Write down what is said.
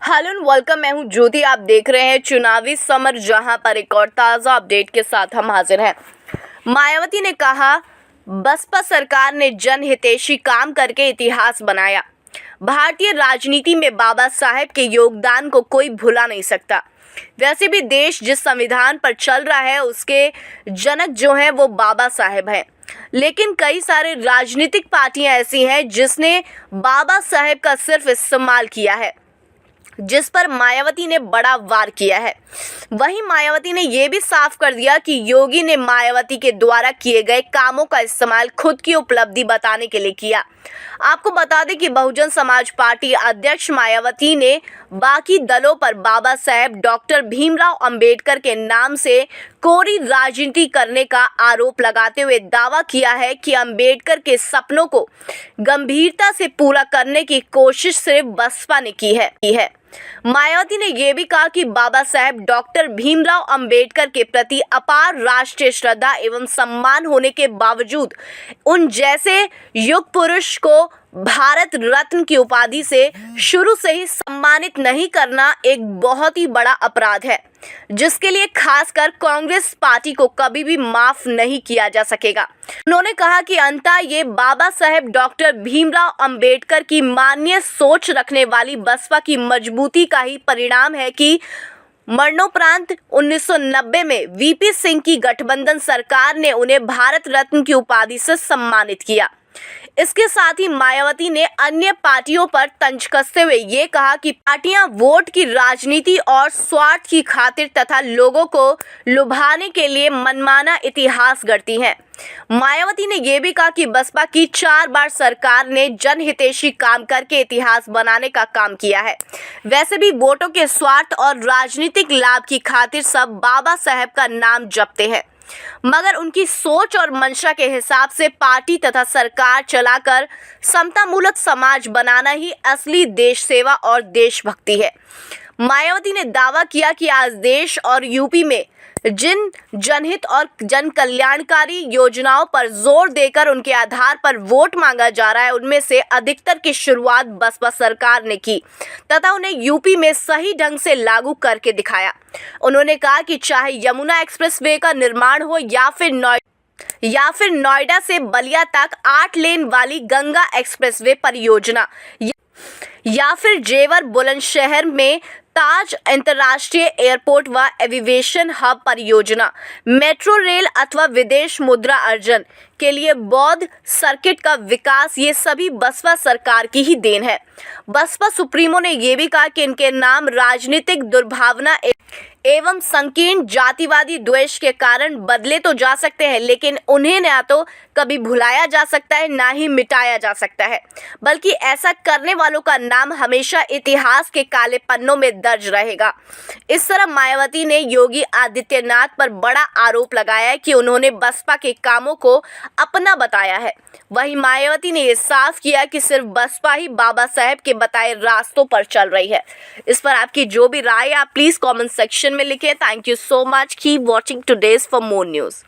Hello and welcome. मैं हूं ज्योति। आप देख रहे हैं चुनावी समर, जहां पर एक और ताज़ा अपडेट के साथ हम हाजिर हैं। मायावती ने कहा, बसपा सरकार ने जनहितैषी काम करके इतिहास बनाया। भारतीय राजनीति में बाबा साहेब के योगदान को कोई भुला नहीं सकता। वैसे भी देश जिस संविधान पर चल रहा है उसके जनक जो हैं वो बाबा साहेब हैं। लेकिन कई सारे राजनीतिक पार्टियां ऐसी हैं जिसने बाबा साहेब का सिर्फ इस्तेमाल किया है, जिस पर मायावती ने बड़ा वार किया है। वहीं मायावती ने यह भी साफ कर दिया कि योगी ने मायावती के द्वारा किए गए कामों का इस्तेमाल खुद की उपलब्धि बताने के लिए किया। आपको बता दें कि बहुजन समाज पार्टी अध्यक्ष मायावती ने बाकी दलों पर बाबा साहेब डॉक्टर भीमराव अंबेडकर के नाम से कोरी राजनीति करने का आरोप लगाते हुए दावा किया है कि अंबेडकर के सपनों को गंभीरता से पूरा करने की कोशिश सिर्फ बसपा ने की है। मायावती ने यह भी कहा कि बाबा साहेब डॉक्टर भीमराव अंबेडकर के प्रति अपार राष्ट्रीय श्रद्धा एवं सम्मान होने के बावजूद उन जैसे युग पुरुष को भारत रत्न की उपाधि से शुरू से ही सम्मानित नहीं करना एक बहुत ही बड़ा अपराध है, जिसके लिए खासकर कांग्रेस पार्टी को कभी भी माफ नहीं किया जा सकेगा। उन्होंने कहा कि अंततः ये बाबा साहेब डॉक्टर भीमराव अंबेडकर की माननीय सोच रखने वाली बसपा की मजबूती का ही परिणाम है कि मरणोपरांत 1990 में वीपी सिंह की गठबंधन सरकार ने उन्हें भारत रत्न की उपाधि से सम्मानित किया। इसके साथ ही मायावती ने अन्य पार्टियों पर तंज कसते हुए ये कहा कि पार्टियां वोट की राजनीति और स्वार्थ की खातिर तथा लोगों को लुभाने के लिए मनमाना इतिहास गढ़ती हैं। मायावती ने यह भी कहा कि बसपा की 4 बार सरकार ने जनहितैषी काम करके इतिहास बनाने का काम किया है। वैसे भी वोटों के स्वार्थ और राजनीतिक लाभ की खातिर सब बाबा साहेब का नाम जपते हैं, मगर उनकी सोच और मंशा के हिसाब से पार्टी तथा सरकार चलाकर समतामूलक समाज बनाना ही असली देश सेवा और देशभक्ति है। मायावती ने दावा किया कि आज देश और यूपी में जिन जनहित और जन कल्याणकारी योजनाओं पर जोर देकर उनके आधार पर वोट मांगा जा रहा है, उनमें से अधिकतर की शुरुआत बसपा सरकार ने की तथा उन्हें यूपी में सही ढंग से लागू करके दिखाया। उन्होंने कहा कि चाहे यमुना एक्सप्रेसवे का निर्माण हो या फिर नोएडा से बलिया तक 8 लेन वाली गंगा एक्सप्रेसवे परियोजना या फिर जेवर बुलंदशहर में ताज अंतर्राष्ट्रीय एयरपोर्ट व एविएशन हब परियोजना, मेट्रो रेल अथवा विदेश मुद्रा अर्जन के लिए बौद्ध सर्किट का विकास, ये सभी बसपा सरकार की ही देन है। बसपा सुप्रीमो ने यह भी कहा कि इनके नाम राजनीतिक दुर्भावना एवं संकीर्ण जातिवादी द्वेष के कारण बदले तो जा सकते हैं, लेकिन उन्हें न तो कभी भुलाया जा सकता है ना ही मिटाया जा सकता है, बल्कि ऐसा करने वालों का नाम हमेशा इतिहास के काले पन्नों में दर्ज रहेगा। इस तरह मायावती ने योगी आदित्यनाथ पर बड़ा आरोप लगाया है कि उन्होंने बसपा के कामों को अपना बताया है। वहीं मायावती ने यह साफ किया कि सिर्फ बसपा ही बाबा साहेब के बताए रास्तों पर चल रही है। इस पर आपकी जो भी राय है आप प्लीज कमेंट सेक्शन में लिखें। Thank you so much. Keep watching today's for more news.